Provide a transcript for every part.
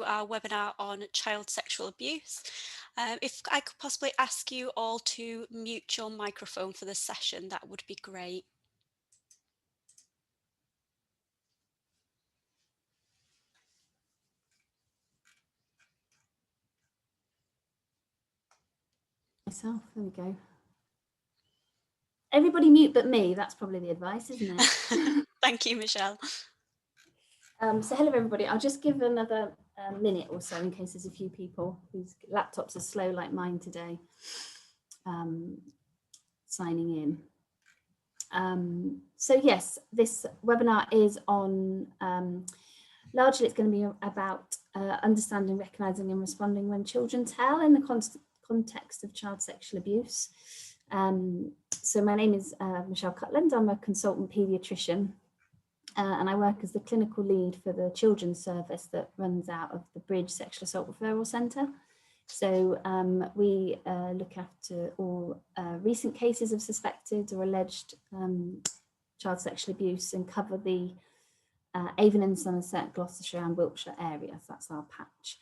Our webinar on child sexual abuse. If I could possibly ask you all to mute your microphone for this session, that would be great. Myself, there we go. Everybody mute but me, that's probably the advice, isn't it? Thank you, Michelle. So hello everybody, I'll just give another minute or so in case there's a few people whose laptops are slow like mine today signing in. So yes, this webinar is on, largely it's going to be about understanding, recognising and responding when children tell in the context of child sexual abuse. So my name is Michelle Cutland, I'm a consultant paediatrician. And I work as the clinical lead for the children's service that runs out of the Bridge Sexual Assault Referral Centre. So we look after all recent cases of suspected or alleged child sexual abuse and cover the Avon and Somerset, Gloucestershire and Wiltshire areas. That's our patch.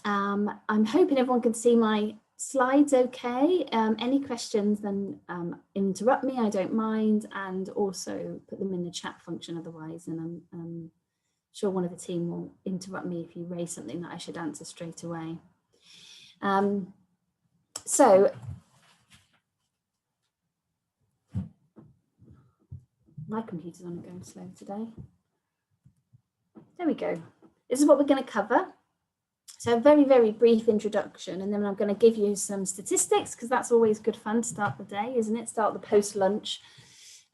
I'm hoping everyone can see my slides okay. Any questions, then interrupt me, I don't mind, and also put them in the chat function otherwise, and I'm sure one of the team will interrupt me if you raise something that I should answer straight away. So my computer's on going slow today. There we go. This is what we're going to cover. So a very, very brief introduction, and then I'm going to give you some statistics because that's always good fun to start the day, isn't it? Start the post-lunch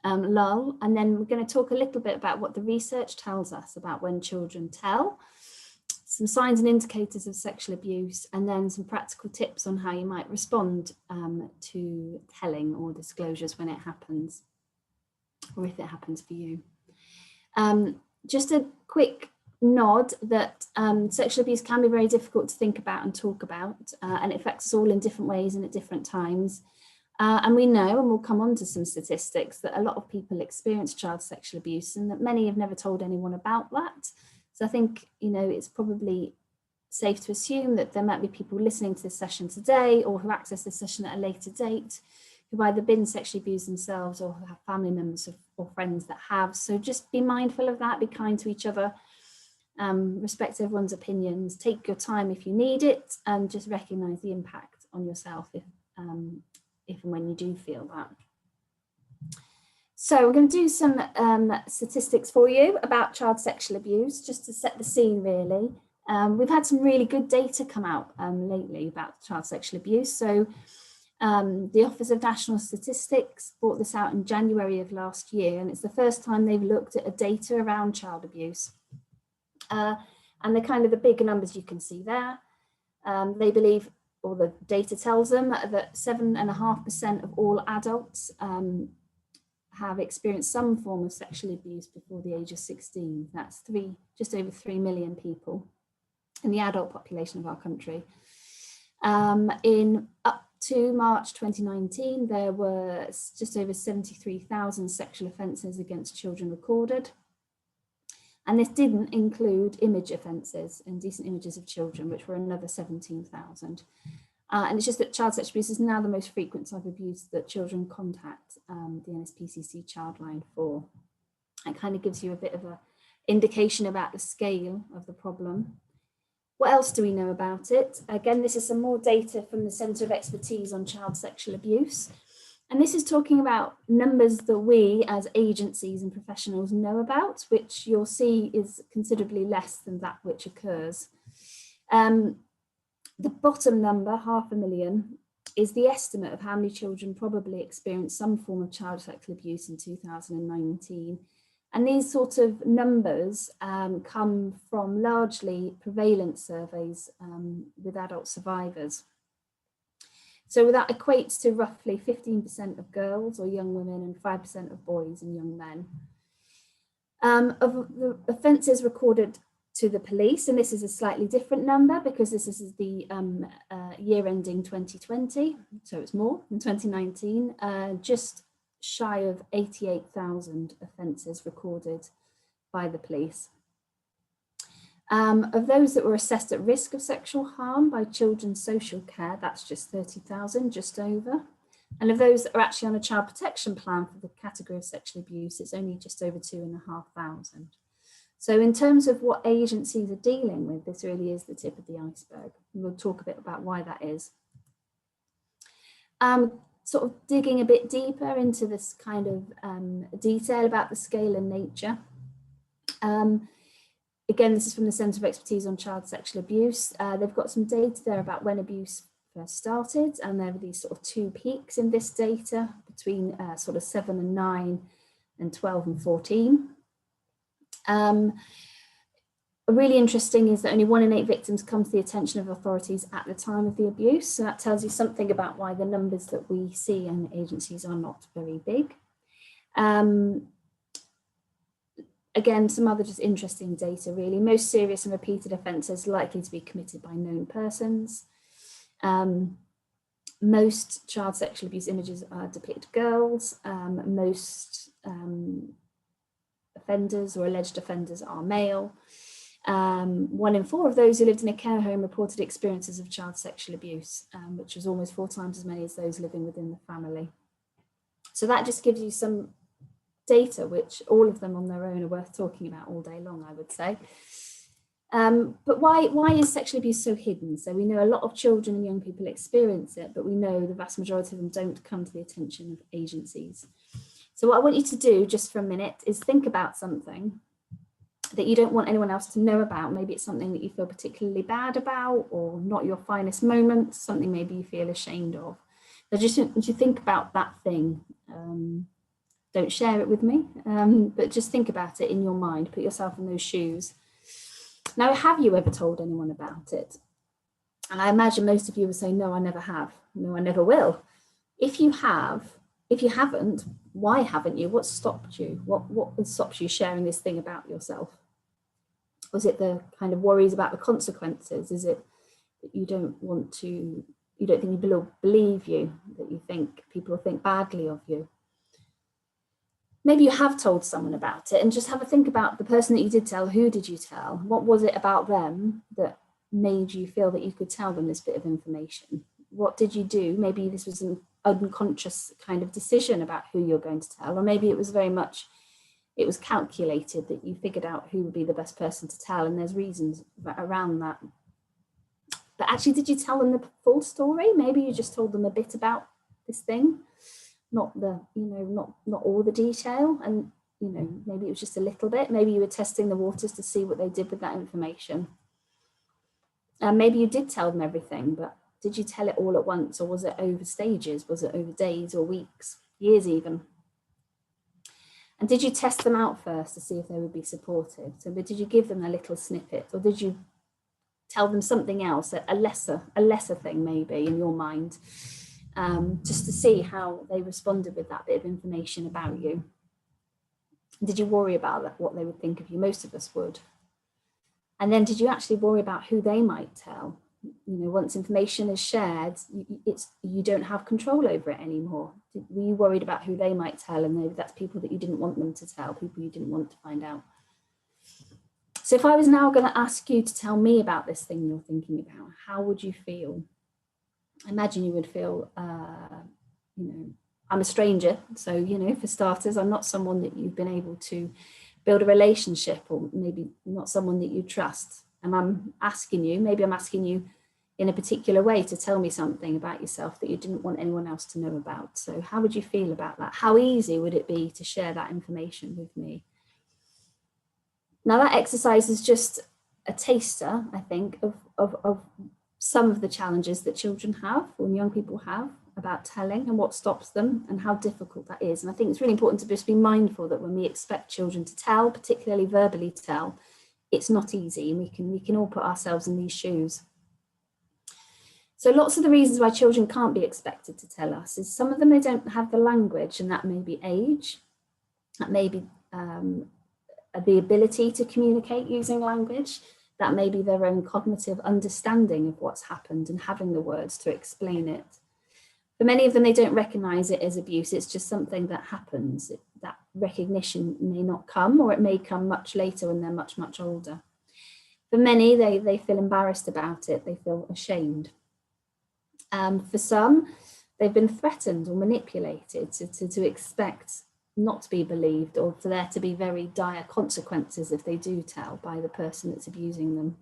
lull, and then we're going to talk a little bit about what the research tells us about when children tell, some signs and indicators of sexual abuse, and then some practical tips on how you might respond to telling or disclosures when it happens, or if it happens for you. Just a quick nod that sexual abuse can be very difficult to think about and talk about, and it affects us all in different ways and at different times. And we know, and we'll come on to some statistics, that a lot of people experience child sexual abuse and that many have never told anyone about that. So I think, you know, it's probably safe to assume that there might be people listening to this session today or who access this session at a later date who've either been sexually abused themselves or who have family members or friends that have. So just be mindful of that, be kind to each other. Respect everyone's opinions, take your time if you need it, and just recognise the impact on yourself if and when you do feel that. So we're going to do some statistics for you about child sexual abuse, just to set the scene really. We've had some really good data come out lately about child sexual abuse. So the Office of National Statistics brought this out in January of last year, and it's the first time they've looked at data around child abuse. And the bigger numbers you can see there. They believe, or the data tells them, that 7.5% of all adults have experienced some form of sexual abuse before the age of 16. That's just over 3 million people in the adult population of our country. In up to March 2019, there were just over 73,000 sexual offences against children recorded. And this didn't include image offences, indecent images of children, which were another 17,000. And it's just that child sexual abuse is now the most frequent type of abuse that children contact the NSPCC Childline for. It kind of gives you a bit of an indication about the scale of the problem. What else do we know about it? Again, this is some more data from the Centre of Expertise on Child Sexual Abuse. And this is talking about numbers that we as agencies and professionals know about, which you'll see is considerably less than that which occurs. The bottom number, 500,000, is the estimate of how many children probably experienced some form of child sexual abuse in 2019. And these sort of numbers come from largely prevalence surveys with adult survivors. So that equates to roughly 15% of girls or young women and 5% of boys and young men. Of the offences recorded to the police, and this is a slightly different number because this is the year ending 2020, so it's more than 2019, just shy of 88,000 offences recorded by the police. Of those that were assessed at risk of sexual harm by children's social care, that's just 30,000, just over. And of those that are actually on a child protection plan for the category of sexual abuse, it's only just over 2,500. So in terms of what agencies are dealing with, this really is the tip of the iceberg. And we'll talk a bit about why that is. Sort of digging a bit deeper into this kind of detail about the scale and nature. Again, this is from the Centre of Expertise on Child Sexual Abuse. They've got some data there about when abuse first started, and there were these sort of two peaks in this data between sort of 7 and 9 and 12 and 14. Really interesting is that only 1 in 8 victims come to the attention of authorities at the time of the abuse. So that tells you something about why the numbers that we see in agencies are not very big. Again, some other just interesting data really. Most serious and repeated offences likely to be committed by known persons. Most child sexual abuse images depict girls. Most offenders or alleged offenders are male. 1 in 4 of those who lived in a care home reported experiences of child sexual abuse, which was almost 4 times as many as those living within the family. So that just gives you some data, which all of them on their own are worth talking about all day long, I would say. But why is sexual abuse so hidden? So we know a lot of children and young people experience it, but we know the vast majority of them don't come to the attention of agencies. So what I want you to do just for a minute is think about something that you don't want anyone else to know about. Maybe it's something that you feel particularly bad about, or not your finest moment, something maybe you feel ashamed of. So just want you think about that thing. Don't share it with me, but just think about it in your mind, put yourself in those shoes. Now, have you ever told anyone about it? And I imagine most of you will say, no, I never have. No, I never will. If you haven't, why haven't you? What stopped you? What stops you sharing this thing about yourself? Was it the kind of worries about the consequences? Is it that you don't think people will believe you, that you think people will think badly of you? Maybe you have told someone about it, and just have a think about the person that you did tell. Who did you tell? What was it about them that made you feel that you could tell them this bit of information? What did you do? Maybe this was an unconscious kind of decision about who you're going to tell, or maybe it was calculated that you figured out who would be the best person to tell, and there's reasons around that. But actually, did you tell them the full story? Maybe you just told them a bit about this thing, not all the detail, and maybe it was just a little bit. Maybe you were testing the waters to see what they did with that information. Maybe you did tell them everything, but did you tell it all at once, or was it over stages? Was it over days or weeks, years even? And did you test them out first to see if they would be supportive? So did you give them a little snippet, or did you tell them something else, a lesser thing maybe in your mind, just to see how they responded with that bit of information about you? Did you worry about what they would think of you? Most of us would. And then did you actually worry about who they might tell? Once information is shared, you don't have control over it anymore. Were you worried about who they might tell, and maybe that's people that you didn't want them to tell, people you didn't want to find out? So if I was now going to ask you to tell me about this thing you're thinking about, how would you feel? I imagine you would feel, I'm a stranger. So, for starters, I'm not someone that you've been able to build a relationship, or maybe not someone that you trust. And I'm asking you in a particular way to tell me something about yourself that you didn't want anyone else to know about. So how would you feel about that? How easy would it be to share that information with me? Now, that exercise is just a taster, I think, of some of the challenges that children have, or young people have, about telling, and what stops them, and how difficult that is. And I think it's really important to just be mindful that when we expect children to tell, particularly verbally tell, it's not easy, and we can all put ourselves in these shoes. So lots of the reasons why children can't be expected to tell us is some of them, they don't have the language, and that may be age, that may be the ability to communicate using language, that may be their own cognitive understanding of what's happened and having the words to explain it. For many of them, they don't recognize it as abuse. It's just something that happens. That recognition may not come, or it may come much later when they're much, much older. For many, they feel embarrassed about it, they feel ashamed. For some, they've been threatened or manipulated to expect not to be believed, or for there to be very dire consequences if they do tell, by the person that's abusing them.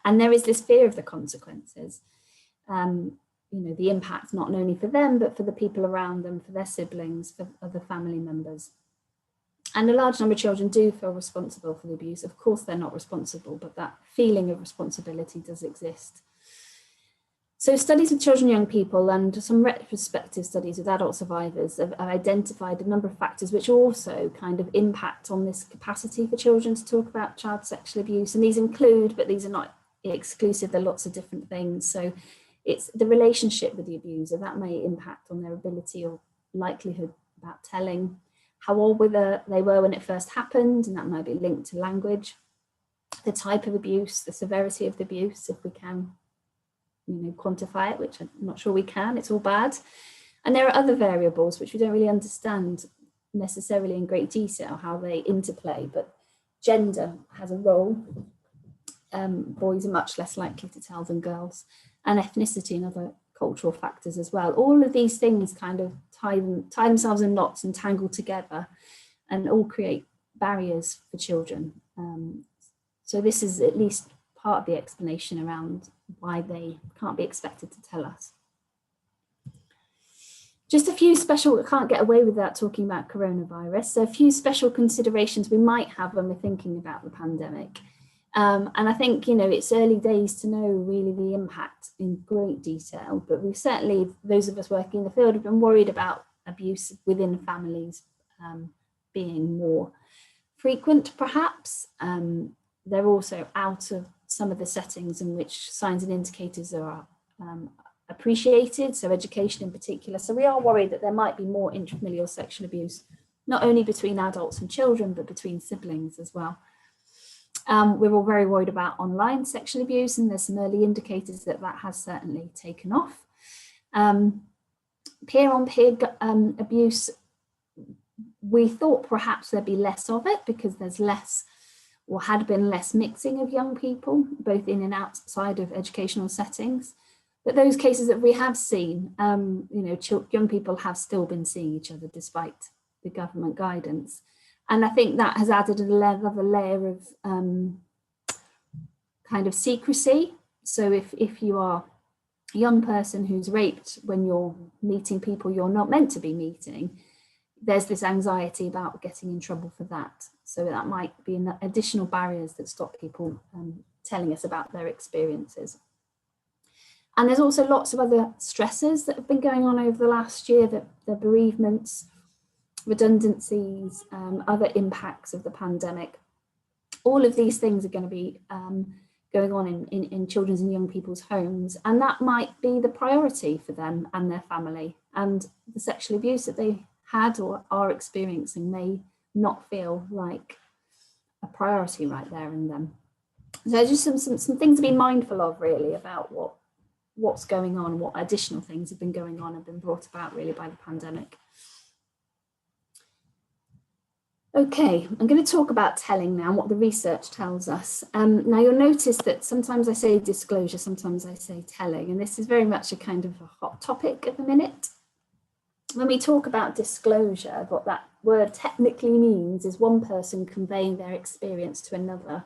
And there is this fear of the consequences, you know, the impact not only for them, but for the people around them, for their siblings, for other family members. And a large number of children do feel responsible for the abuse. Of course, they're not responsible, but that feeling of responsibility does exist. So studies with children and young people and some retrospective studies with adult survivors have identified a number of factors which also kind of impact on this capacity for children to talk about child sexual abuse. And these include, but these are not exclusive, there are lots of different things. So it's the relationship with the abuser that may impact on their ability or likelihood about telling, how old they were when it first happened, and that might be linked to language, the type of abuse, the severity of the abuse, if we can, you know, quantify it, which I'm not sure we can, it's all bad. And there are other variables which we don't really understand necessarily in great detail how they interplay, but gender has a role. Boys are much less likely to tell than girls, and ethnicity and other cultural factors as well. All of these things kind of tie themselves in knots and tangle together and all create barriers for children. So this is at least part of the explanation around why they can't be expected to tell us. Just a few special, I can't get away without talking about coronavirus. So a few special considerations we might have when we're thinking about the pandemic. And I think, you know, it's early days to know really the impact in great detail, but we've certainly, those of us working in the field, have been worried about abuse within families being more frequent, perhaps. They're also out of some of the settings in which signs and indicators are appreciated, so education in particular. So we are worried that there might be more intrafamilial sexual abuse, not only between adults and children, but between siblings as well. We're all very worried about online sexual abuse, and there's some early indicators that that has certainly taken off. Peer-on-peer abuse, we thought perhaps there'd be less of it because there's less, or had been less, mixing of young people, both in and outside of educational settings. But those cases that we have seen, you know, young people have still been seeing each other despite the government guidance. And I think that has added another layer of kind of secrecy. So if you are a young person who's raped when you're meeting people you're not meant to be meeting, there's this anxiety about getting in trouble for that. So that might be additional barriers that stop people telling us about their experiences. And there's also lots of other stresses that have been going on over the last year, the bereavements, redundancies, other impacts of the pandemic. All of these things are going to be going on in children's and young people's homes, and that might be the priority for them and their family. And the sexual abuse that they had or are experiencing may not feel like a priority right there and then. So just some things to be mindful of really about what's going on, what additional things have been going on and been brought about really by the pandemic. Okay, I'm going to talk about telling now and what the research tells us. Now you'll notice that sometimes I say disclosure, sometimes I say telling, and this is very much a kind of a hot topic at the minute. When we talk about disclosure, what that word technically means is one person conveying their experience to another.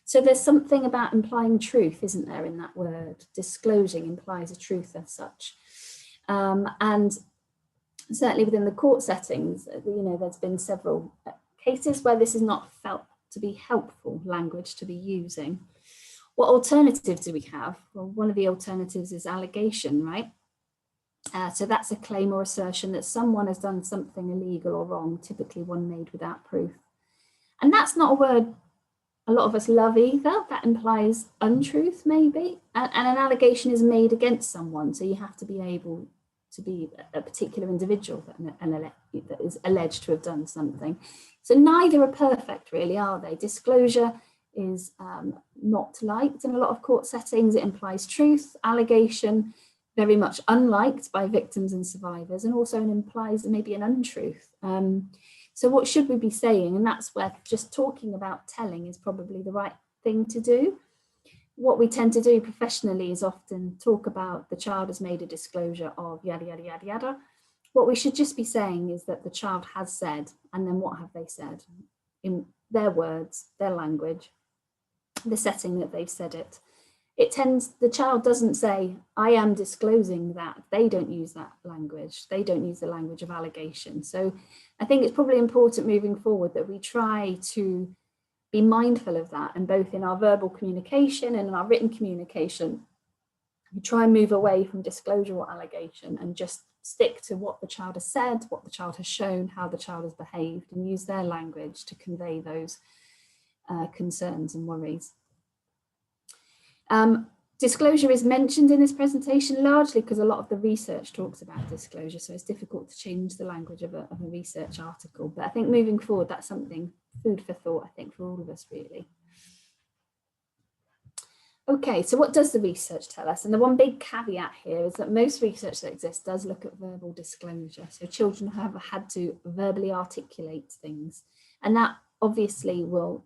So there's something about implying truth, isn't there, in that word? Disclosing implies a truth as such. And certainly within the court settings, you know, there's been several cases where this is not felt to be helpful language to be using. What alternatives do we have? Well, one of the alternatives is allegation, right? So that's a claim or assertion that someone has done something illegal or wrong, typically one made without proof. And that's not a word a lot of us love either. That implies untruth, maybe. And an allegation is made against someone, so you have to be able to be a particular individual that is alleged to have done something. So neither are perfect, really, are they? Disclosure is not liked in a lot of court settings. It implies truth. Allegation, very much unliked by victims and survivors, and also it implies maybe an untruth. So what should we be saying? And that's where just talking about telling is probably the right thing to do. What we tend to do professionally is often talk about the child has made a disclosure of yada, yada, yada, yada. What we should just be saying is that the child has said, and then what have they said in their words, their language, the setting that they've said it. The child doesn't say, I am disclosing that. They don't use that language. They don't use the language of allegation. So I think it's probably important moving forward that we try to be mindful of that, and both in our verbal communication and in our written communication, we try and move away from disclosure or allegation and just stick to what the child has said, what the child has shown, how the child has behaved, and use their language to convey those concerns and worries. Disclosure is mentioned in this presentation largely because a lot of the research talks about disclosure, so it's difficult to change the language of a research article. But I think moving forward, that's something, food for thought, I think, for all of us, really. Okay, so what does the research tell us? And the one big caveat here is that most research that exists does look at verbal disclosure. So children have had to verbally articulate things, and that obviously will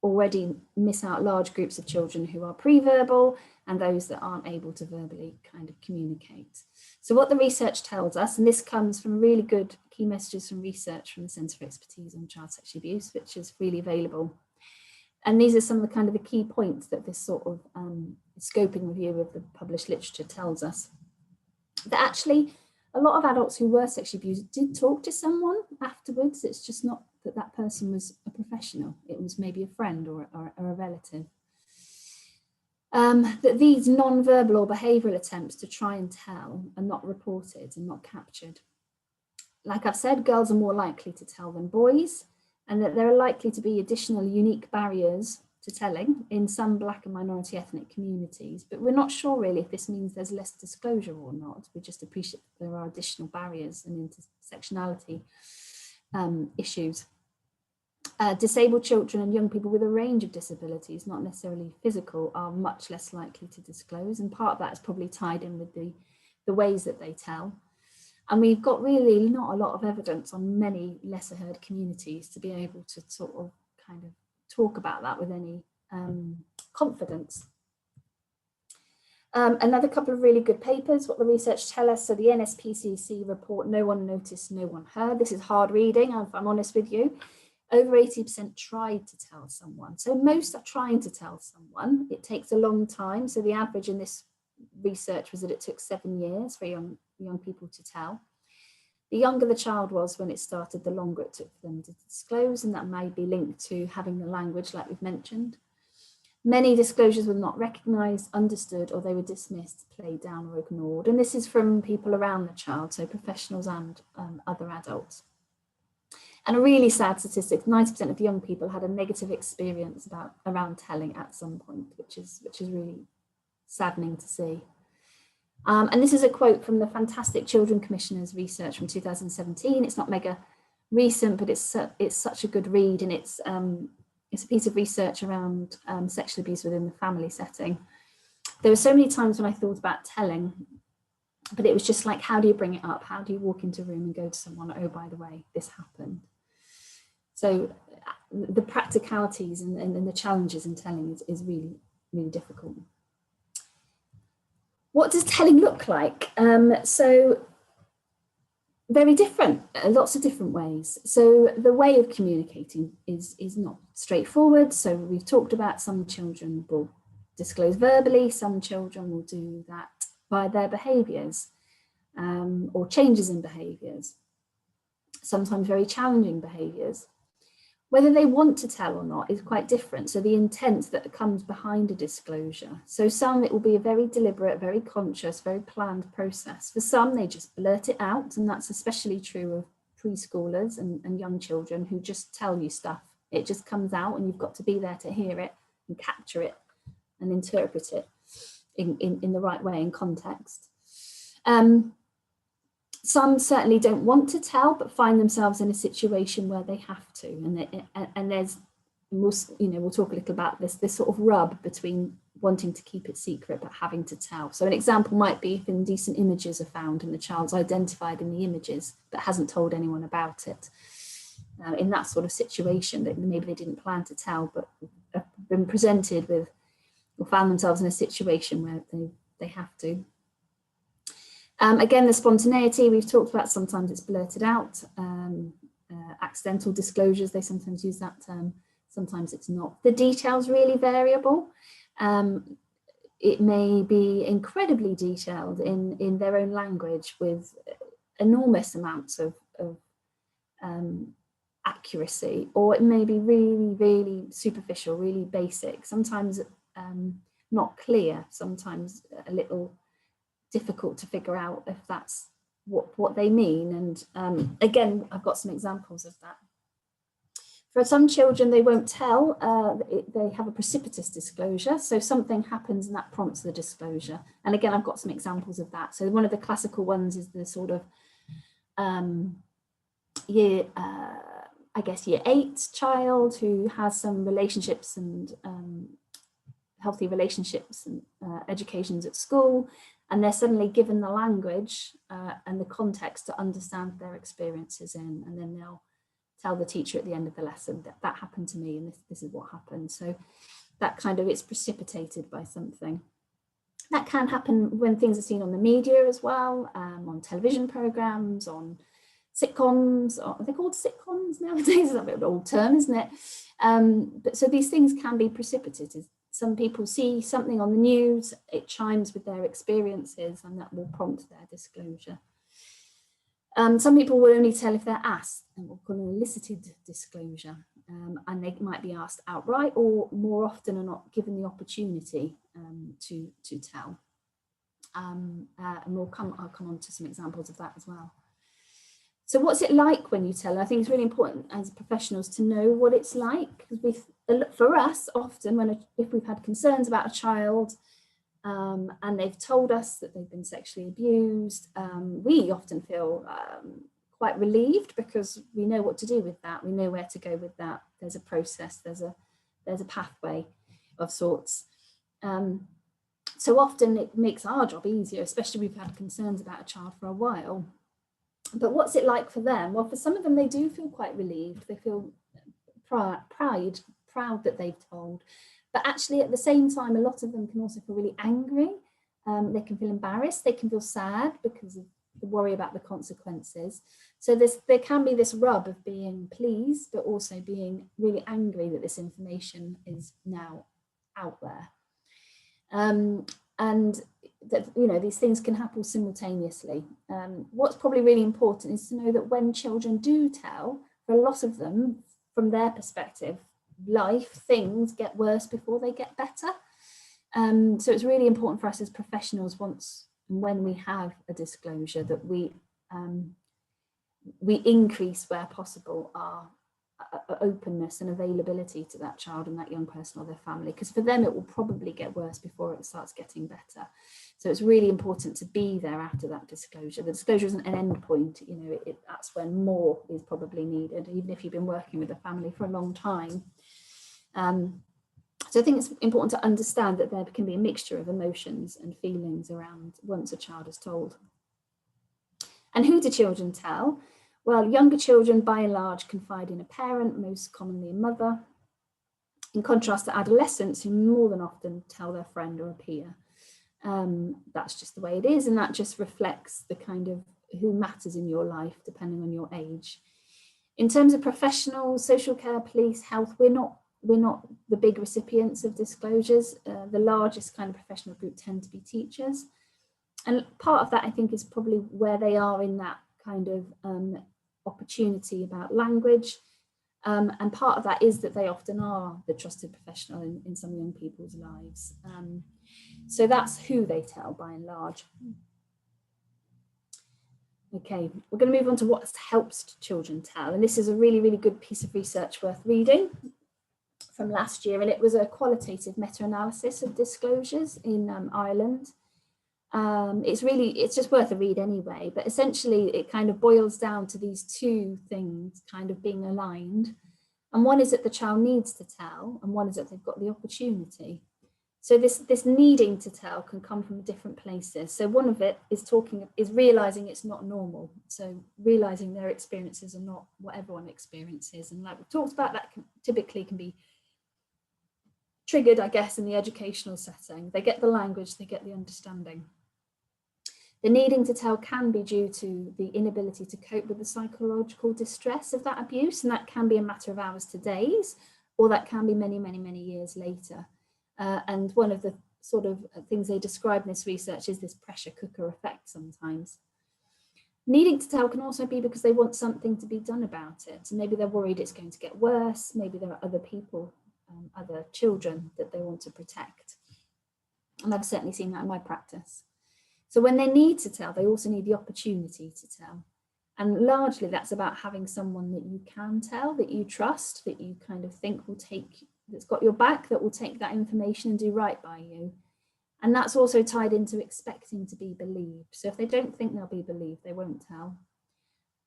already miss out large groups of children who are pre-verbal and those that aren't able to verbally kind of communicate. So what the research tells us, and this comes from really good key messages from research from the Centre for Expertise on Child Sexual Abuse, which is freely available. And these are some of the kind of the key points that this sort of scoping review of the published literature tells us. That actually a lot of adults who were sexually abused did talk to someone afterwards. It's just not that that person was a professional. It was maybe a friend or a relative. That these non-verbal or behavioural attempts to try and tell are not reported and not captured. Like I've said, girls are more likely to tell than boys, and that there are likely to be additional unique barriers to telling in some Black and minority ethnic communities, but we're not sure really if this means there's less disclosure or not. We just appreciate that there are additional barriers and intersectionality issues. Disabled children and young people with a range of disabilities, not necessarily physical, are much less likely to disclose, and part of that is probably tied in with the ways that they tell. And we've got really not a lot of evidence on many lesser heard communities to be able to sort of kind of talk about that with any confidence. Another couple of really good papers, what the research tell us. So the NSPCC report, No One Noticed, No One Heard. This is hard reading, if I'm honest with you. Over 80% tried to tell someone. So most are trying to tell someone. It takes a long time. So the average in this research was that it took 7 years for young people to tell. The younger the child was when it started, the longer it took for them to disclose, and that may be linked to having the language like we've mentioned. Many disclosures were not recognised, understood, or they were dismissed, played down or ignored. And this is from people around the child, so professionals and other adults. And a really sad statistic, 90% of young people had a negative experience around telling at some point, which is really saddening to see. And this is a quote from the fantastic Children Commissioner's research from 2017. It's not mega recent, but it's such a good read, and it's a piece of research around sexual abuse within the family setting. There were so many times when I thought about telling, but it was just like, how do you bring it up? How do you walk into a room and go to someone, oh, by the way, this happened? So the practicalities and the challenges in telling is really, really difficult. What does telling look like? So very different, lots of different ways. So the way of communicating is not straightforward. So we've talked about some children will disclose verbally, some children will do that by their behaviours or changes in behaviours, sometimes very challenging behaviours. Whether they want to tell or not is quite different. So the intent that comes behind a disclosure. So some, it will be a very deliberate, very conscious, very planned process. For some, they just blurt it out. And that's especially true of preschoolers and young children who just tell you stuff. It just comes out and you've got to be there to hear it and capture it and interpret it in the right way in context. Some certainly don't want to tell, but find themselves in a situation where they have to, and we'll talk a little about this sort of rub between wanting to keep it secret but having to tell. So an example might be if indecent images are found and the child's identified in the images but hasn't told anyone about it. In that sort of situation, that maybe they didn't plan to tell, but have been presented with or found themselves in a situation where they have to. Again, the spontaneity we've talked about, sometimes it's blurted out. Accidental disclosures, they sometimes use that term, sometimes it's not. The detail's really variable. It may be incredibly detailed in their own language with enormous amounts of accuracy, or it may be really, really superficial, really basic, sometimes not clear, sometimes a little difficult to figure out if that's what they mean. And again, I've got some examples of that. For some children, they won't tell, they have a precipitous disclosure. So something happens and that prompts the disclosure. And again, I've got some examples of that. So one of the classical ones is the sort of year 8 child who has some relationships and healthy relationships and educations at school, and they're suddenly given the language and the context to understand their experiences in, and then they'll tell the teacher at the end of the lesson that happened to me and this is what happened. So that kind of, it's precipitated by something. That can happen when things are seen on the media as well, on television programs, on sitcoms. Are they called sitcoms nowadays? That's a bit of an old term, isn't it? But so these things can be precipitated. Some people see something on the news, it chimes with their experiences, and that will prompt their disclosure. Some people will only tell if they're asked, and we'll call an elicited disclosure, and they might be asked outright, or more often are not given the opportunity to tell. And I'll come on to some examples of that as well. So what's it like when you tell? I think it's really important as professionals to know what it's like, because for us, often if we've had concerns about a child and they've told us that they've been sexually abused, we often feel quite relieved, because we know what to do with that. We know where to go with that. There's a process, there's a pathway of sorts. So often it makes our job easier, especially if we've had concerns about a child for a while. But what's it like for them? Well, for some of them, they do feel quite relieved. They feel proud that they've told. But actually, at the same time, a lot of them can also feel really angry. They can feel embarrassed. They can feel sad because of the worry about the consequences. So there can be this rub of being pleased, but also being really angry that this information is now out there. And that, these things can happen simultaneously. What's probably really important is to know that when children do tell, for a lot of them, from their perspective, things get worse before they get better. So it's really important for us as professionals, when we have a disclosure, that we increase where possible our openness and availability to that child and that young person or their family, because for them it will probably get worse before it starts getting better. So it's really important to be there after that disclosure. The disclosure isn't an end point, that's when more is probably needed, even if you've been working with a family for a long time. So I think it's important to understand that there can be a mixture of emotions and feelings around once a child is told. And who do children tell? Well, younger children, by and large, confide in a parent, most commonly a mother, in contrast to adolescents, who more than often tell their friend or a peer. That's just the way it is, and that just reflects the kind of who matters in your life, depending on your age. In terms of professionals, social care, police, health, we're not the big recipients of disclosures. The largest kind of professional group tend to be teachers. And part of that, I think, is probably where they are in that kind of opportunity about language. And part of that is that they often are the trusted professional in some young people's lives. So that's who they tell, by and large. Okay, we're going to move on to what helps children tell. And this is a really, really good piece of research worth reading from last year. And it was a qualitative meta-analysis of disclosures in Ireland. It's just worth a read anyway, but essentially it kind of boils down to these two things kind of being aligned. And one is that the child needs to tell, and one is that they've got the opportunity. So this needing to tell can come from different places. So one of it is realizing it's not normal. So realizing their experiences are not what everyone experiences. And like we've talked about, that typically can be triggered, I guess, in the educational setting. They get the language, they get the understanding. The needing to tell can be due to the inability to cope with the psychological distress of that abuse, and that can be a matter of hours to days, or that can be many, many, many years later. And one of the sort of things they describe in this research is this pressure cooker effect sometimes. Needing to tell can also be because they want something to be done about it. So maybe they're worried it's going to get worse. Maybe there are other people, other children that they want to protect. And I've certainly seen that in my practice. So when they need to tell, they also need the opportunity to tell. And largely that's about having someone that you can tell, that you trust, that you kind of think will take, that's got your back, that will take that information and do right by you. And that's also tied into expecting to be believed. So if they don't think they'll be believed, they won't tell.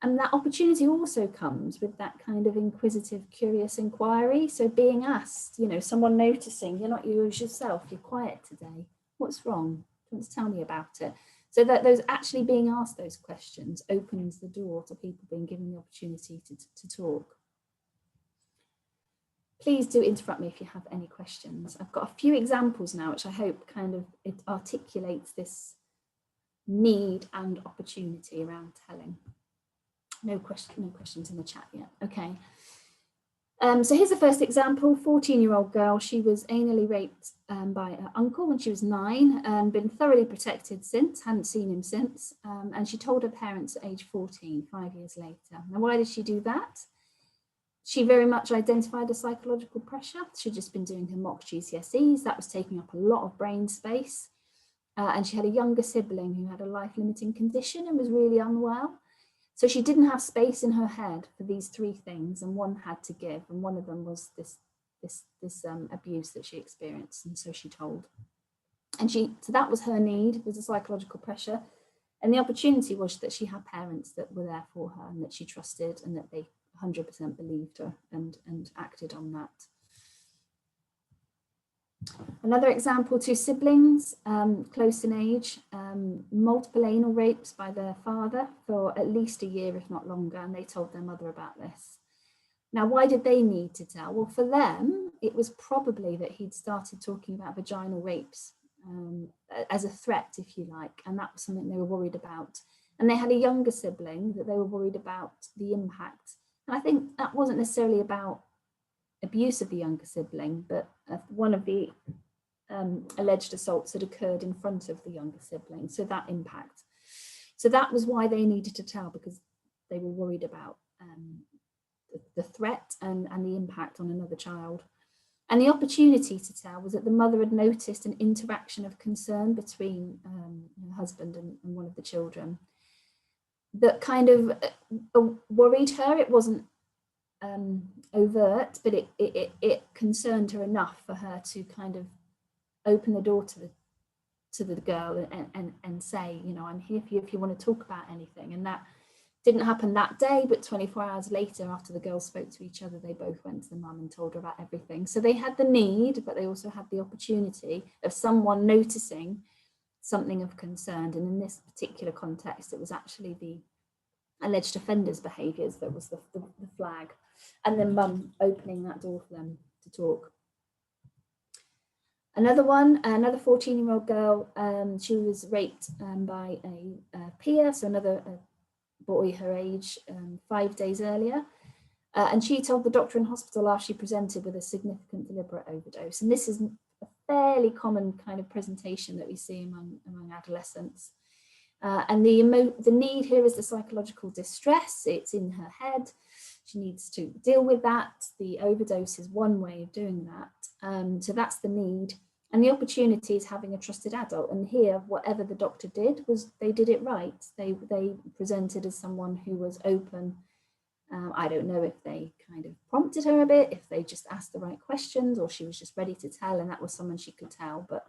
And that opportunity also comes with that kind of inquisitive, curious inquiry. So being asked, you know, someone noticing, you're not yourself, you're quiet today. What's wrong? Do you want to tell me about it? So that those actually being asked those questions opens the door to people being given the opportunity to talk. Please do interrupt me if you have any questions. I've got a few examples now, which I hope kind of it articulates this need and opportunity around telling. No questions in the chat yet. Okay. So here's the first example. 14-year-old girl. She was anally raped by her uncle when she was 9 and been thoroughly protected since, hadn't seen him since. And she told her parents at age 14, 5 years later. Now, why did she do that? She very much identified a psychological pressure. She'd just been doing her mock GCSEs. That was taking up a lot of brain space. And she had a younger sibling who had a life-limiting condition and was really unwell. So she didn't have space in her head for these 3 things, and one had to give. And one of them was this abuse that she experienced, and so she told. And so that was her need, was a psychological pressure. And the opportunity was that she had parents that were there for her and that she trusted and that they 100% believed her and acted on that. Another example, 2 siblings, close in age, multiple anal rapes by their father for at least a year, if not longer, and they told their mother about this. Now, why did they need to tell? Well, for them, it was probably that he'd started talking about vaginal rapes as a threat, if you like, and that was something they were worried about. And they had a younger sibling that they were worried about the impact. And I think that wasn't necessarily about abuse of the younger sibling, but one of the alleged assaults had occurred in front of the younger sibling, so that impact. So that was why they needed to tell, because they were worried about the threat and the impact on another child. And the opportunity to tell was that the mother had noticed an interaction of concern between her husband and one of the children that kind of worried her. It wasn't overt, but it concerned her enough for her to kind of open the door to the girl and say, you know, I'm here for you if you want to talk about anything. And that didn't happen that day, but 24 hours later, after the girls spoke to each other, they both went to the mum and told her about everything. So they had the need, but they also had the opportunity of someone noticing something of concern. And in this particular context, it was actually the alleged offender's behaviours that was the flag, and then mum opening that door for them to talk. Another one, another 14-year-old girl, she was raped by a peer, so another boy her age, 5 days earlier. And she told the doctor in hospital after she presented with a significant deliberate overdose. And this is a fairly common kind of presentation that we see among adolescents. And the need here is the psychological distress. It's in her head. She needs to deal with that. The overdose is one way of doing that. So that's the need. And the opportunity is having a trusted adult. And here, whatever the doctor did, was they did it right. They presented as someone who was open. I don't know if they kind of prompted her a bit, if they just asked the right questions, or she was just ready to tell, and that was someone she could tell. But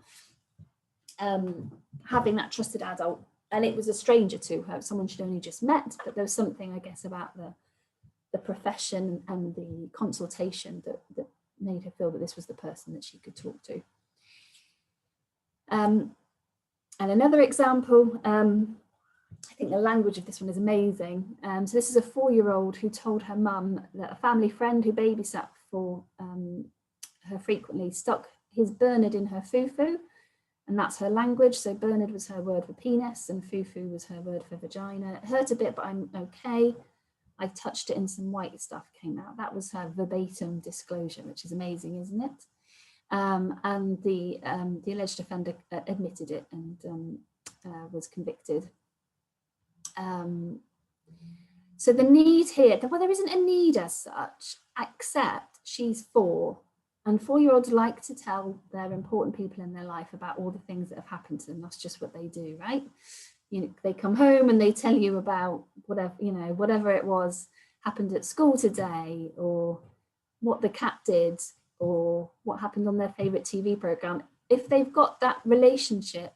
having that trusted adult, and it was a stranger to her, someone she'd only just met, but there was something, I guess, about the profession and the consultation that made her feel that this was the person that she could talk to. And another example, I think the language of this one is amazing. So this is a 4-year-old who told her mum that a family friend who babysat for her frequently stuck his Bernard in her foo-foo, and that's her language. So Bernard was her word for penis and foo-foo was her word for vagina. It hurt a bit, but I'm okay. I touched it and some white stuff came out. That was her verbatim disclosure, which is amazing, isn't it? And the alleged offender admitted it and was convicted. So the need here, well, there isn't a need as such, except she's 4. And 4-year-olds like to tell their important people in their life about all the things that have happened to them. That's just what they do, right? You know, they come home and they tell you about whatever, you know, whatever it was happened at school today, or what the cat did, or what happened on their favorite TV program. If they've got that relationship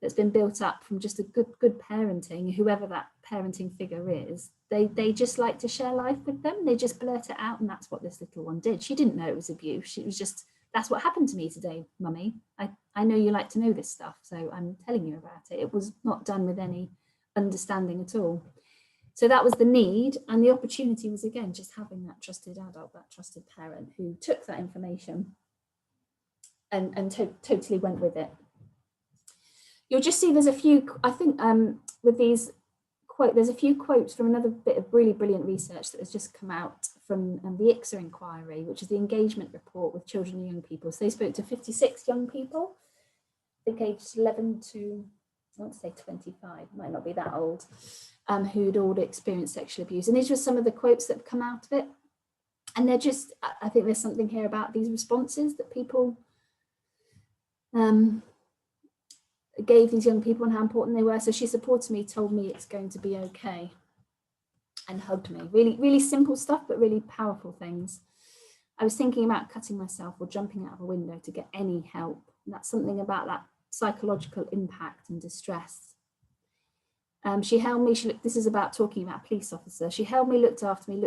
that's been built up from just a good parenting, whoever that parenting figure is, they just like to share life with them. They just blurt it out, and that's what this little one did. She didn't know it was abuse. She was just, that's what happened to me today, mummy. I know you like to know this stuff, so I'm telling you about it. It was not done with any understanding at all. So that was the need, and the opportunity was, again, just having that trusted adult, that trusted parent who took that information and totally went with it. You'll just see there's a few, I think with these quote, there's a few quotes from another bit of really brilliant research that has just come out from the ICSA inquiry, which is the engagement report with children and young people. So they spoke to 56 young people, I think aged 11 to, I want to say 25, might not be that old, who'd all experienced sexual abuse. And these were some of the quotes that have come out of it. And they're just, I think there's something here about these responses that people gave these young people and how important they were. So she supported me, told me it's going to be okay, and hugged me. Really, really simple stuff, but really powerful things. I was thinking about cutting myself or jumping out of a window to get any help. And that's something about that psychological impact and distress. She held me, this is about talking about a police officer. She held me, looked after me,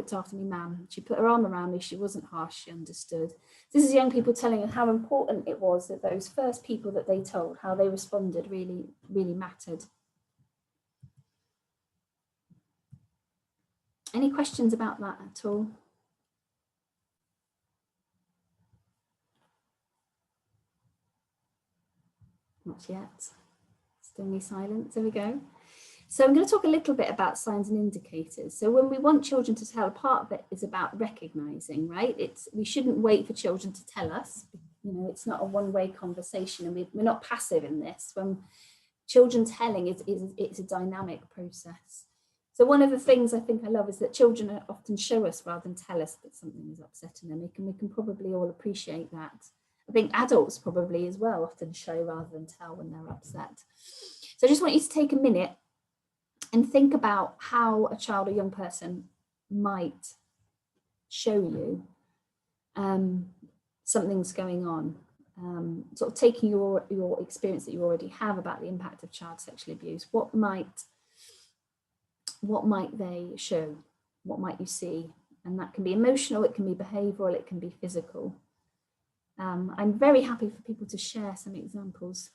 ma'am. She put her arm around me. She wasn't harsh, she understood. This is young people telling us how important it was that those first people that they told, how they responded really, really mattered. Any questions about that at all? Not yet. Stoney silence, there we go. So I'm going to talk a little bit about signs and indicators. So when we want children to tell, part of it is about recognizing, right? We shouldn't wait for children to tell us. You know, it's not a one-way conversation, and we're not passive in this. When children telling, it's a dynamic process. So one of the things I think I love is that children often show us rather than tell us that something is upsetting them. We can probably all appreciate that. I think adults probably as well often show rather than tell when they're upset. So I just want you to take a minute and think about how a child or young person might show you something's going on. Sort of taking your experience that you already have about the impact of child sexual abuse, what might they show? What might you see? And that can be emotional, it can be behavioural, it can be physical. I'm very happy for people to share some examples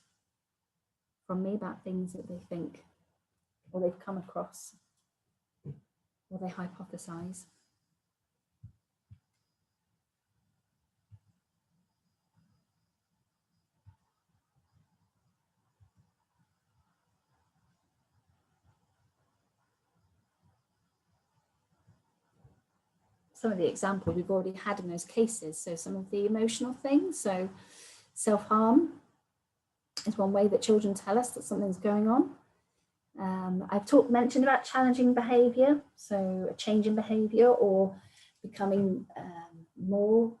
from me about things that they think or they've come across or they hypothesize. Some of the examples we've already had in those cases. So some of the emotional things, so self-harm is one way that children tell us that something's going on. I've mentioned about challenging behaviour, so a change in behaviour or becoming more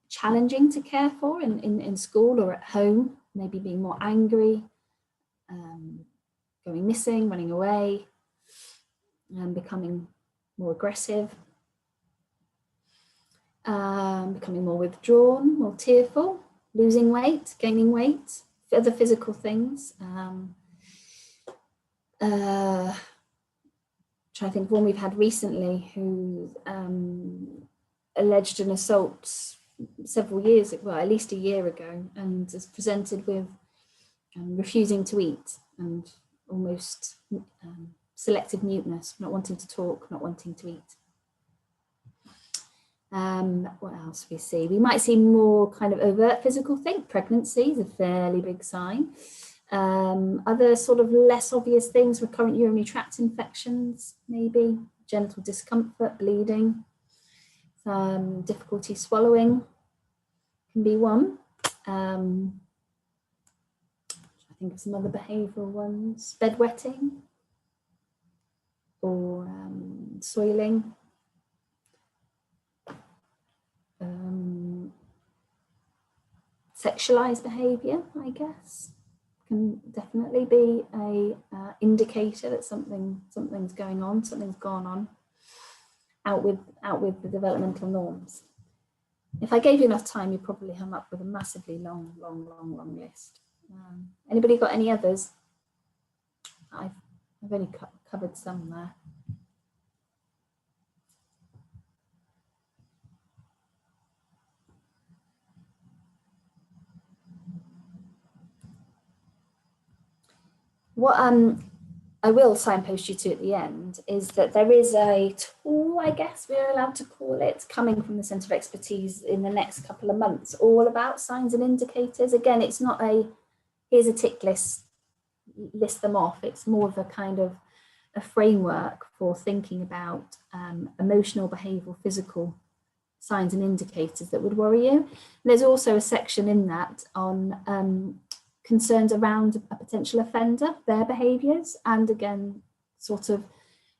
challenging to care for in school or at home, maybe being more angry, going missing, running away, becoming more aggressive, becoming more withdrawn, more tearful, losing weight, gaining weight, other physical things. Trying to think of one we've had recently who alleged an assault several years ago, well, at least a year ago, and is presented with refusing to eat and almost selective muteness, not wanting to talk, not wanting to eat. What else we see? We might see more kind of overt physical thing. Pregnancy is a fairly big sign. Other sort of less obvious things, recurrent urinary tract infections, maybe genital discomfort, bleeding, difficulty swallowing can be one. I think of some other behavioural ones, bedwetting or soiling. Sexualized behavior, I guess, can definitely be a indicator that something's going on, something's gone on out with the developmental norms. If I gave you enough time, you'd probably come up with a massively long list. Anybody got any others? I've only covered some there. What I will signpost you to at the end is that there is a tool, I guess we're allowed to call it, coming from the Centre of Expertise in the next couple of months, all about signs and indicators. Again, it's not a, here's a tick list, list them off. It's more of a kind of a framework for thinking about emotional, behavioural, physical signs and indicators that would worry you. And there's also a section in that on concerns around a potential offender, their behaviours, and again, sort of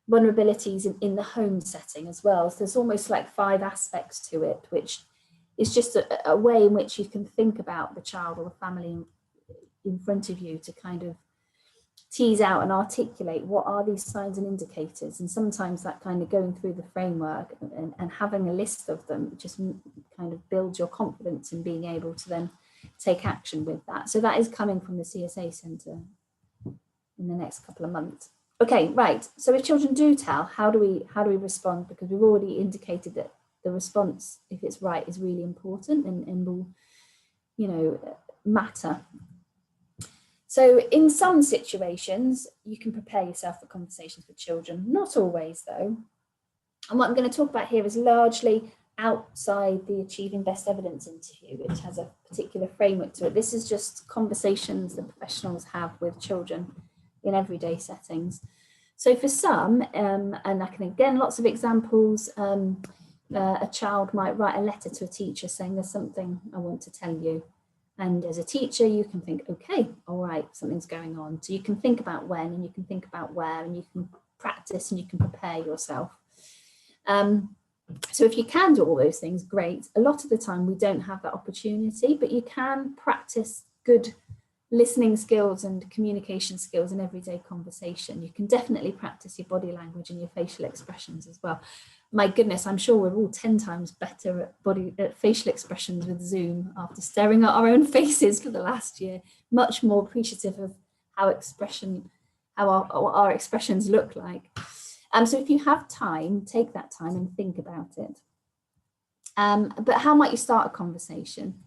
vulnerabilities in the home setting as well. So there's almost like 5 aspects to it, which is just a way in which you can think about the child or the family in front of you to kind of tease out and articulate what are these signs and indicators. And sometimes that kind of going through the framework and having a list of them just kind of builds your confidence in being able to then take action with that. So that is coming from the CSA Centre in the next couple of months. Okay, right. So if children do tell, how do we respond? Because we've already indicated that the response, if it's right, is really important and will, you know, matter. So in some situations, you can prepare yourself for conversations with children. Not always, though. And what I'm going to talk about here is largely outside the Achieving Best Evidence interview, which has a particular framework to it. This is just conversations that professionals have with children in everyday settings. So for some, and I can again, lots of examples, a child might write a letter to a teacher saying there's something I want to tell you. And as a teacher, you can think, okay, all right, something's going on. So you can think about when, and you can think about where, and you can practice and you can prepare yourself. So if you can do all those things, great. A lot of the time we don't have that opportunity, but you can practice good listening skills and communication skills in everyday conversation. You can definitely practice your body language and your facial expressions as well. My goodness, I'm sure we're all 10 times better at facial expressions with Zoom after staring at our own faces for the last year. Much more appreciative of how our expressions look like. So if you have time, take that time and think about it. But how might you start a conversation?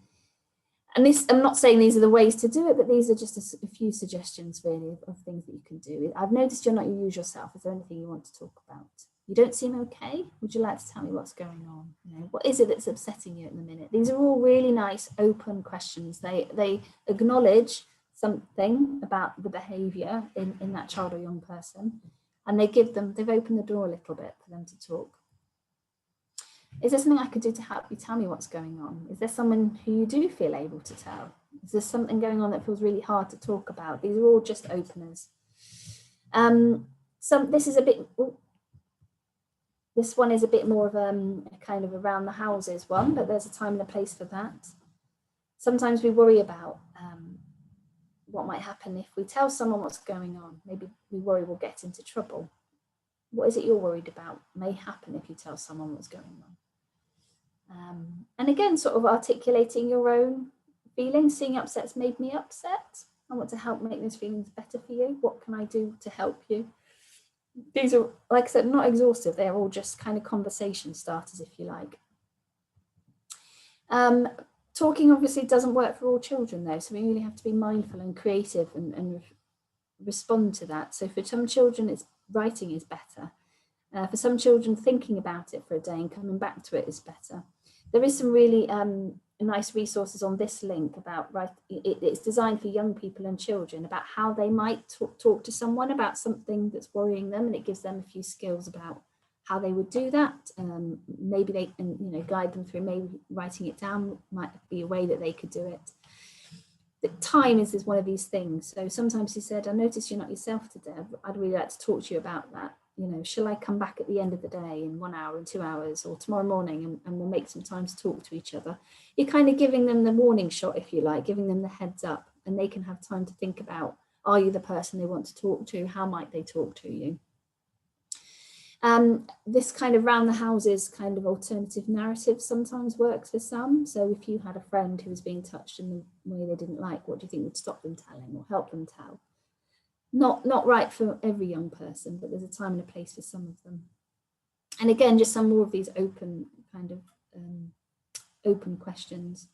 And this, I'm not saying these are the ways to do it, but these are just a few suggestions really of things that you can do. I've noticed you're not your usual self. Is there anything you want to talk about? You don't seem okay. Would you like to tell me what's going on? You know, what is it that's upsetting you at the minute? These are all really nice, open questions. They acknowledge something about the behaviour in that child or young person, and they've opened the door a little bit for them to talk. Is there something I could do to help you tell me what's going on? Is there someone who you do feel able to tell? Is there something going on that feels really hard to talk about? These are all just openers. This one is a bit more of a kind of around the houses one, but there's a time and a place for that. Sometimes we worry about what might happen if we tell someone what's going on. Maybe we worry we'll get into trouble. What is it you're worried about may happen if you tell someone what's going on? And again, sort of articulating your own feelings. Seeing upset's made me upset. I want to help make those feelings better for you. What can I do to help you? These are, like I said, not exhaustive. They're all just kind of conversation starters, if you like. Talking obviously doesn't work for all children though, so we really have to be mindful and creative and respond to that. So for some children, writing is better. For some children, thinking about it for a day and coming back to it is better. There is some really nice resources on this link about, it's designed for young people and children about how they might talk to someone about something that's worrying them, and it gives them a few skills about how they would do that. Maybe they can, guide them through, maybe writing it down might be a way that they could do it. The time is one of these things. So sometimes he said, I noticed you're not yourself today. I'd really like to talk to you about that. Shall I come back at the end of the day in 1 hour and 2 hours, or tomorrow morning, and we'll make some time to talk to each other. You're kind of giving them the warning shot, if you like, giving them the heads up, and they can have time to think about, are you the person they want to talk to? How might they talk to you? This kind of round the houses kind of alternative narrative sometimes works for some. So if you had a friend who was being touched in the way they didn't like, what do you think would stop them telling or help them tell? Not right for every young person, but there's a time and a place for some of them. And again, just some more of these open open questions.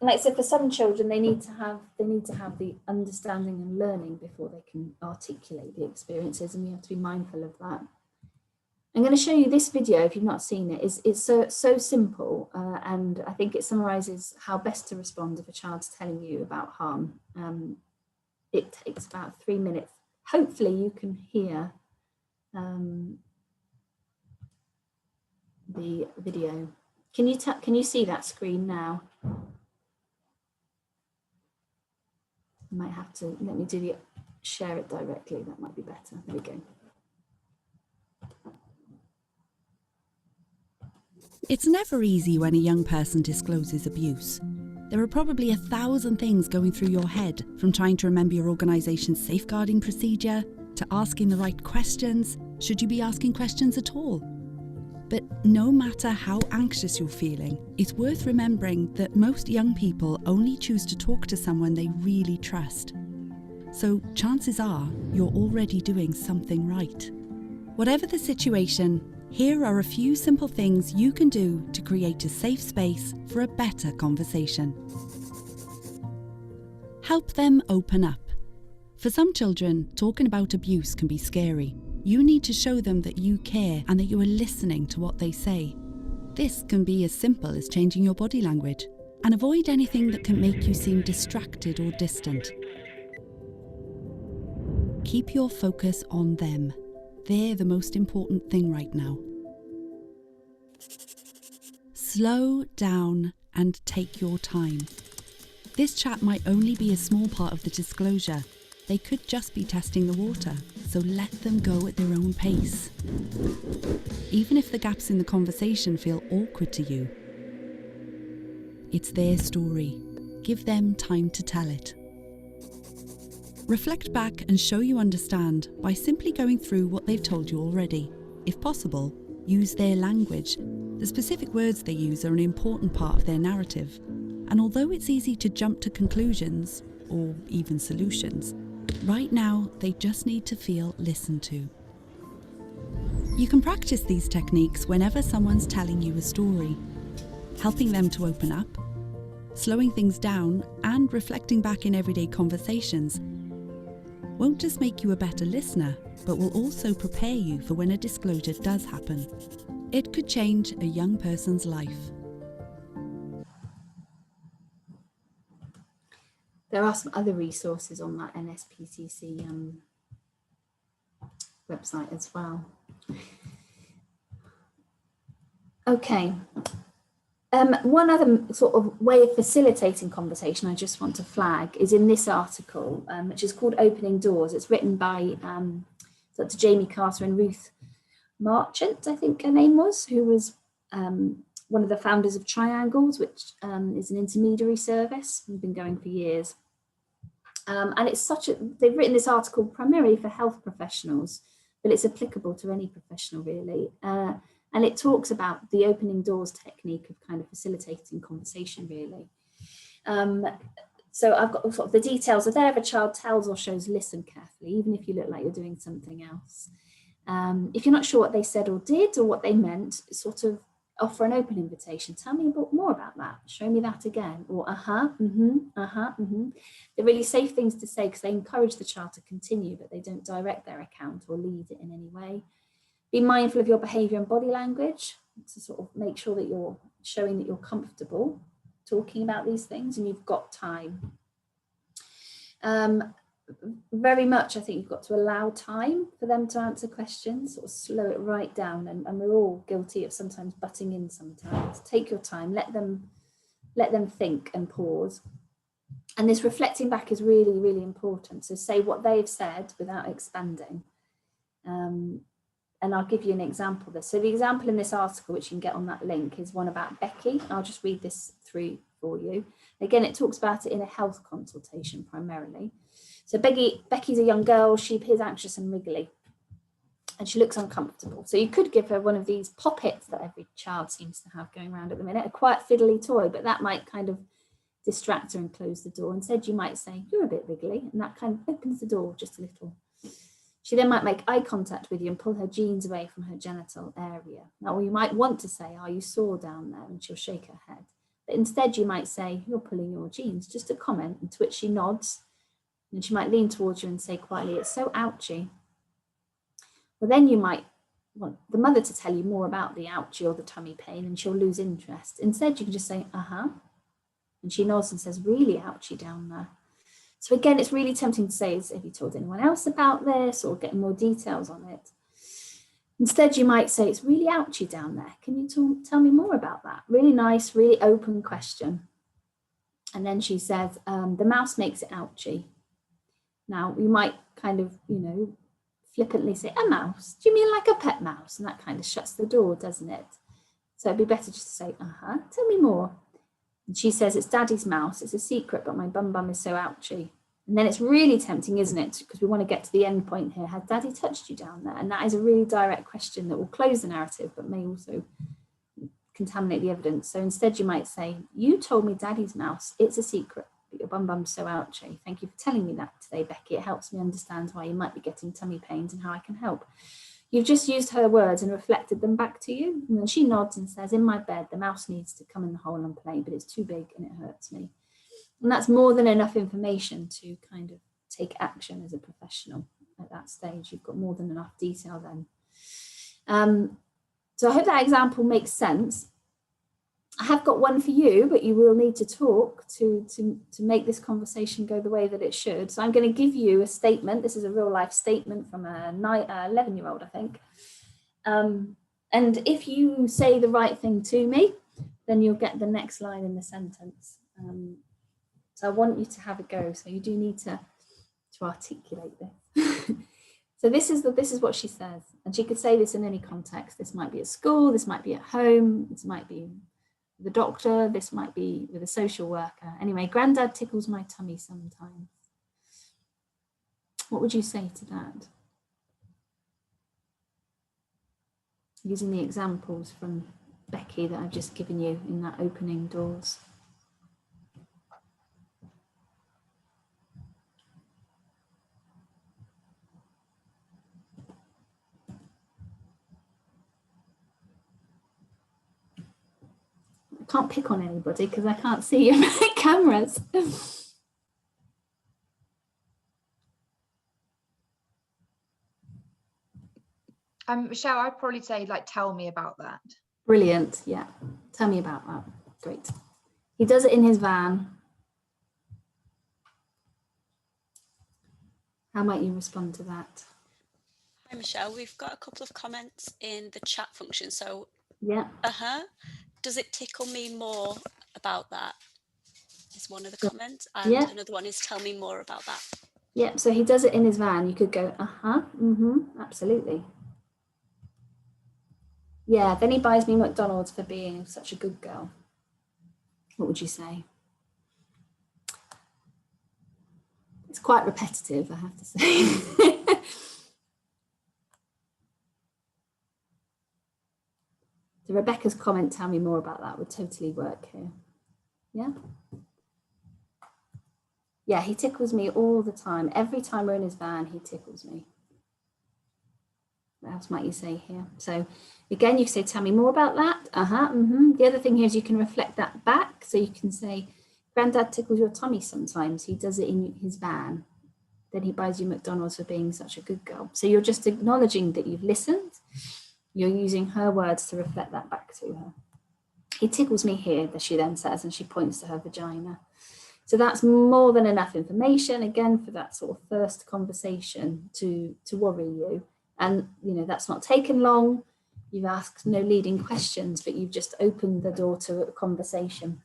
And like I said, for some children, they need to have the understanding and learning before they can articulate the experiences, and we have to be mindful of that. I'm going to show you this video if you've not seen it. It's so simple, and I think it summarises how best to respond if a child's telling you about harm. It takes about 3 minutes. Hopefully you can hear the video. Can you see that screen now? I might have to, let me share it directly. That might be better. There we go. It's never easy when a young person discloses abuse. There are probably 1,000 things going through your head, from trying to remember your organisation's safeguarding procedure, to asking the right questions. Should you be asking questions at all? But no matter how anxious you're feeling, it's worth remembering that most young people only choose to talk to someone they really trust. So chances are you're already doing something right. Whatever the situation, here are a few simple things you can do to create a safe space for a better conversation. Help them open up. For some children, talking about abuse can be scary. You need to show them that you care and that you are listening to what they say. This can be as simple as changing your body language, and avoid anything that can make you seem distracted or distant. Keep your focus on them. They're the most important thing right now. Slow down and take your time. This chat might only be a small part of the disclosure. They could just be testing the water, so let them go at their own pace. Even if the gaps in the conversation feel awkward to you, it's their story. Give them time to tell it. Reflect back and show you understand by simply going through what they've told you already. If possible, use their language. The specific words they use are an important part of their narrative. And although it's easy to jump to conclusions, or even solutions, right now they just need to feel listened to. You can practice these techniques whenever someone's telling you a story, helping them to open up, slowing things down, and reflecting back in everyday conversations won't just make you a better listener, but will also prepare you for when a disclosure does happen. It could change a young person's life. There are some other resources on that NSPCC website as well. Okay. One other sort of way of facilitating conversation I just want to flag is in this article, which is called Opening Doors. It's written by Dr. Jamie Carter and Ruth Marchant, I think her name was, who was one of the founders of Triangles, which is an intermediary service. We've been going for years. And it's they've written this article primarily for health professionals, but it's applicable to any professional really. And it talks about the opening doors technique of kind of facilitating conversation really. So I've got sort of the details of there. If a child tells or shows, listen carefully, even if you look like you're doing something else. If you're not sure what they said or did or what they meant, sort of offer an open invitation. Tell me more about that. Show me that again. Or They're really safe things to say because they encourage the child to continue, but they don't direct their account or lead it in any way. Be mindful of your behaviour and body language to sort of make sure that you're showing that you're comfortable talking about these things and you've got time. Very much, I think you've got to allow time for them to answer questions, sort of slow it right down, and we're all guilty of sometimes butting in sometimes. Take your time, let them think and pause. And this reflecting back is really, really important. So say what they've said without expanding. And I'll give you an example of this. So the example in this article, which you can get on that link, is one about Becky. I'll just read this through for you. Again, it talks about it in a health consultation primarily. So Becky's a young girl. She appears anxious and wriggly, and she looks uncomfortable. So you could give her one of these pop-its that every child seems to have going around at the minute, a quite fiddly toy, but that might kind of distract her and close the door. Instead, you might say, "You're a bit wriggly," and that kind of opens the door just a little. She then might make eye contact with you and pull her jeans away from her genital area. Now, you might want to say, "Are you sore down there?" And she'll shake her head. But instead, you might say, "You're pulling your jeans," just a comment, and to which she nods. And she might lean towards you and say quietly, "It's so ouchy." Well, then you might want the mother to tell you more about the ouchy or the tummy pain, and she'll lose interest. Instead, you can just say, "Uh-huh." And she nods and says, "Really ouchy down there." So again, it's really tempting to say, "Have you told anyone else about this?" or getting more details on it. Instead, you might say, "It's really ouchy down there. Can you tell me more about that?" Really nice, really open question. And then she says, "The mouse makes it ouchy." Now, you might kind of, flippantly say, "A mouse? Do you mean like a pet mouse?" And that kind of shuts the door, doesn't it? So it'd be better just to say, "Uh-huh, tell me more." And she says, "It's Daddy's mouse. It's a secret, but my bum is so ouchy." And then it's really tempting, isn't it? Because we want to get to the end point here. Has Daddy touched you down there? And that is a really direct question that will close the narrative, but may also contaminate the evidence. So instead you might say, "You told me Daddy's mouse. It's a secret, but your bum's so ouchy. Thank you for telling me that today, Becky. It helps me understand why you might be getting tummy pains and how I can help." You've just used her words and reflected them back to you. And then she nods and says, "In my bed, the mouse needs to come in the hole and play, but it's too big and it hurts me." And that's more than enough information to kind of take action as a professional at that stage. You've got more than enough detail then. So I hope that example makes sense. I have got one for you, but you will need to talk to make this conversation go the way that it should. So I'm going to give you a statement. This is a real life statement from a 11-year-old, I think. And if you say the right thing to me, then you'll get the next line in the sentence. So I want you to have a go. So you do need to articulate this. So this is what she says. And she could say this in any context. This might be at school, this might be at home, this might be with the doctor, this might be with a social worker. Anyway, "Granddad tickles my tummy sometimes." What would you say to that? Using the examples from Becky that I've just given you in that opening doors. I can't pick on anybody because I can't see your cameras. Michelle, I'd probably say, tell me about that. Brilliant. Yeah. Tell me about that. Great. He does it in his van. How might you respond to that? Hi, Michelle. We've got a couple of comments in the chat function. So, yeah. Does it tickle me more about that? Is one of the comments. And another one is, "Tell me more about that." Yeah. So he does it in his van. You could go, absolutely. Yeah. Then he buys me McDonald's for being such a good girl. What would you say? It's quite repetitive, I have to say. So Rebecca's comment, "Tell me more about that," would totally work here. Yeah. Yeah, he tickles me all the time. Every time we're in his van, he tickles me. What else might you say here? So again, you say, "Tell me more about that." The other thing here is you can reflect that back. So you can say, "Granddad tickles your tummy sometimes. He does it in his van. Then he buys you McDonald's for being such a good girl." So you're just acknowledging that you've listened You're using her words to reflect that back to her. It tickles me here, she then says, and she points to her vagina. So that's more than enough information, again, for that sort of first conversation to worry you. And, you know, that's not taken long. You've asked no leading questions, but you've just opened the door to a conversation.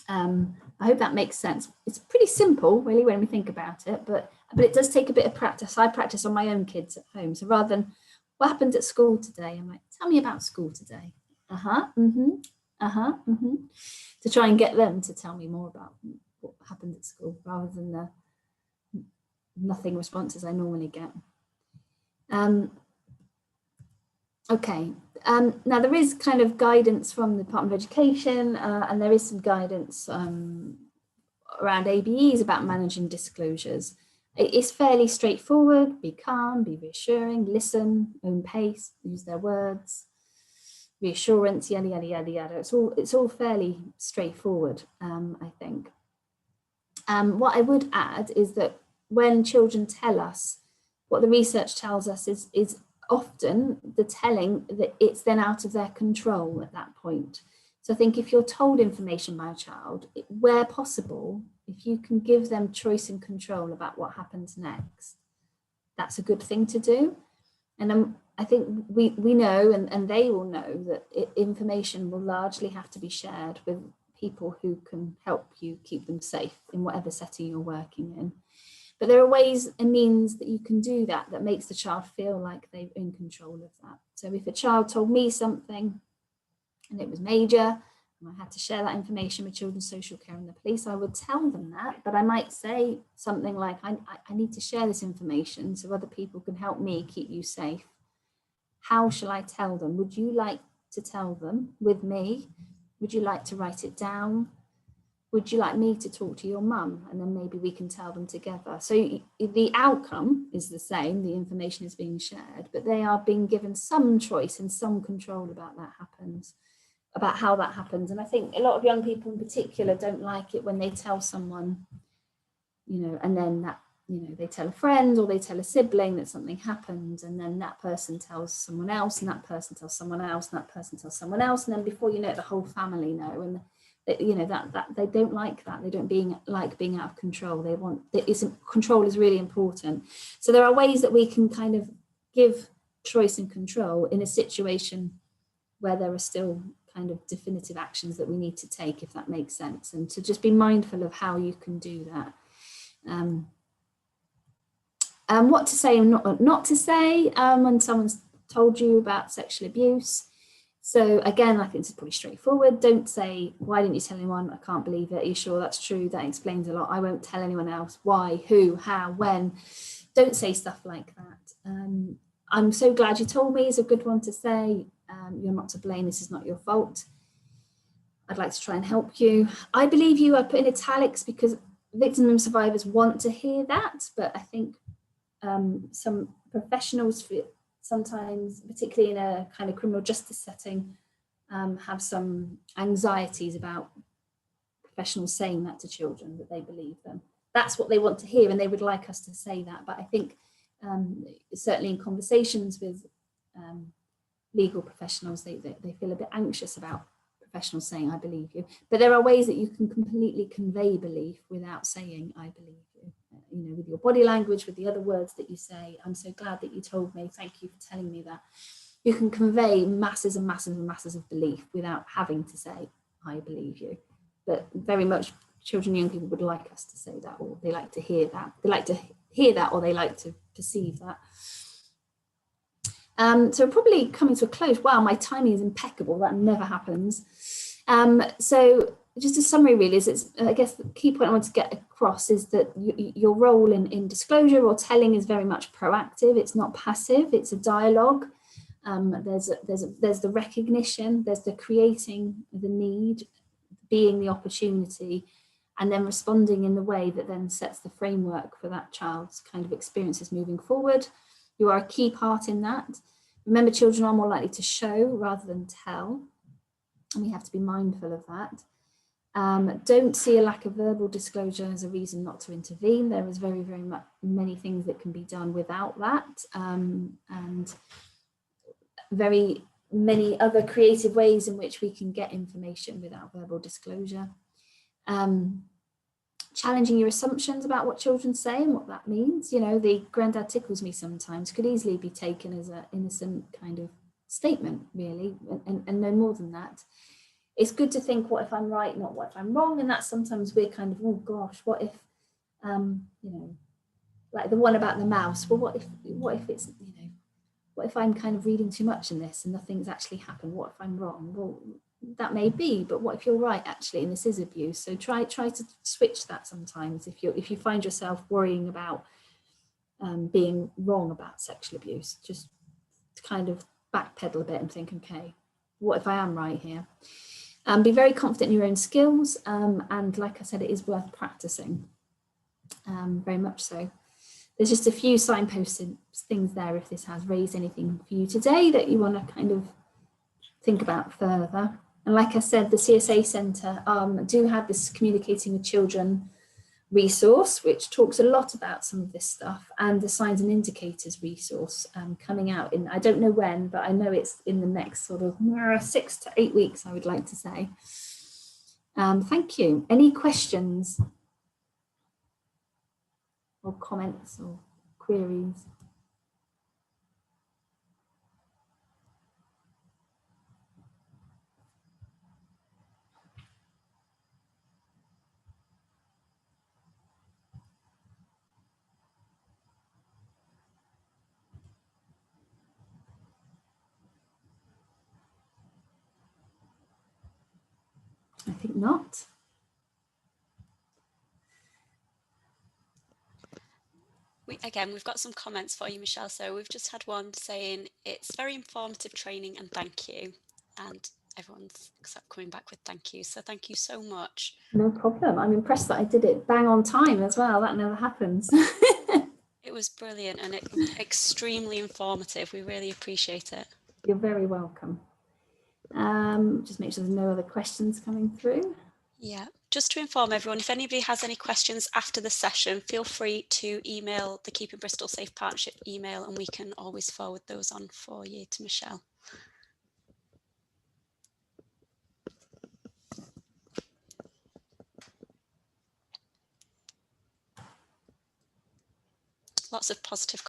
I hope that makes sense. It's pretty simple, really, when we think about it, but it does take a bit of practice. I practice on my own kids at home. So rather than what happened at school today, I'm like, tell me about school today. To try and get them to tell me more about what happened at school, rather than the nothing responses I normally get. Okay, now there is kind of guidance from the Department of Education, and there is some guidance around ABEs about managing disclosures. It is fairly straightforward: be calm, be reassuring, listen, own pace, use their words, reassurance, yada, yada, yada, yada. It's all fairly straightforward, I think. What I would add is that when children tell us, what the research tells us is often the telling that it's then out of their control at that point. So I think if you're told information by a child, where possible, if you can give them choice and control about what happens next, that's a good thing to do. And I think we know, and they will know, that information will largely have to be shared with people who can help you keep them safe in whatever setting you're working in. But there are ways and means that you can do that that makes the child feel like they're in control of that. So if a child told me something and it was major, and I had to share that information with children's social care and the police, I would tell them that, but I might say something like, I need to share this information so other people can help me keep you safe. How shall I tell them? Would you like to tell them with me? Would you like to write it down? Would you like me to talk to your mum? And then maybe we can tell them together. So the outcome is the same, the information is being shared, but they are being given some choice and some control about how that happens. And I think a lot of young people in particular don't like it when they tell someone, you know, and then that, you know, they tell a friend or they tell a sibling that something happened, and then that person tells someone else, and that person tells someone else, and that person tells someone else, and then before you know it, the whole family know. And you know, that they don't like that. They don't like being out of control. They want, control is really important. So there are ways that we can kind of give choice and control in a situation where there are still kind of definitive actions that we need to take, if that makes sense, and to just be mindful of how you can do that. What to say and not to say when someone's told you about sexual abuse. So again, I think it's pretty straightforward. Don't say, why didn't you tell anyone? I can't believe it. Are you sure that's true? That explains a lot. I won't tell anyone else. Why, who, how, when? Don't say stuff like that. I'm so glad you told me is a good one to say. You're not to blame. This is not your fault. I'd like to try and help you. I believe you are put in italics because victims and survivors want to hear that. But I think some professionals sometimes, particularly in a kind of criminal justice setting, have some anxieties about professionals saying that to children, that they believe them. That's what they want to hear, and they would like us to say that. But I think certainly in conversations with legal professionals, they feel a bit anxious about professionals saying, I believe you. But there are ways that you can completely convey belief without saying, I believe you. You know, with your body language, with the other words that you say. I'm so glad that you told me. Thank you for telling me that. You can convey masses and masses and masses of belief without having to say, I believe you. But very much children and young people would like us to say that, or they like to hear that. They like to hear that, or they like to perceive that. So probably coming to a close. Wow, my timing is impeccable. That never happens. So just a summary really is, I guess the key point I want to get across is that your role in disclosure or telling is very much proactive. It's not passive, it's a dialogue. There's the recognition, there's the creating the need, being the opportunity, and then responding in the way that then sets the framework for that child's kind of experiences moving forward. You are a key part in that. Remember, children are more likely to show rather than tell, and we have to be mindful of that. Don't see a lack of verbal disclosure as a reason not to intervene. There is very, very many things that can be done without that. And very many other creative ways in which we can get information without verbal disclosure. Challenging your assumptions about what children say and what that means. You know, the "granddad tickles me sometimes" could easily be taken as an innocent kind of statement, really, and no more than that. It's good to think, what if I'm right, not what if I'm wrong? And that's sometimes we're kind of, oh gosh, what if, you know, like the one about the mouse. Well, what if it's, you know, what if I'm kind of reading too much in this and nothing's actually happened? What if I'm wrong? Well, that may be, but what if you're right actually, and this is abuse? So try to switch that sometimes if you find yourself worrying about being wrong about sexual abuse. Just kind of backpedal a bit and think, okay, what if I am right here? Be very confident in your own skills, and like I said, it is worth practicing, very much so. There's just a few signposts and things there if this has raised anything for you today that you want to kind of think about further. And like I said, the CSA Centre do have this Communicating with Children resource, which talks a lot about some of this stuff, and the Signs and Indicators resource coming out in, I don't know when, but I know it's in the next sort of 6 to 8 weeks, I would like to say. Thank you. Any questions or comments or queries? I think not. We've got some comments for you, Michelle. So we've just had one saying it's very informative training and thank you. And everyone's coming back with thank you. So thank you so much. No problem. I'm impressed that I did it bang on time as well. That never happens. It was brilliant and extremely informative. We really appreciate it. You're very welcome. Just make sure there's no other questions coming through. Yeah, just to inform everyone, if anybody has any questions after the session, feel free to email the Keeping Bristol Safe Partnership email and we can always forward those on for you to Michelle. Lots of positive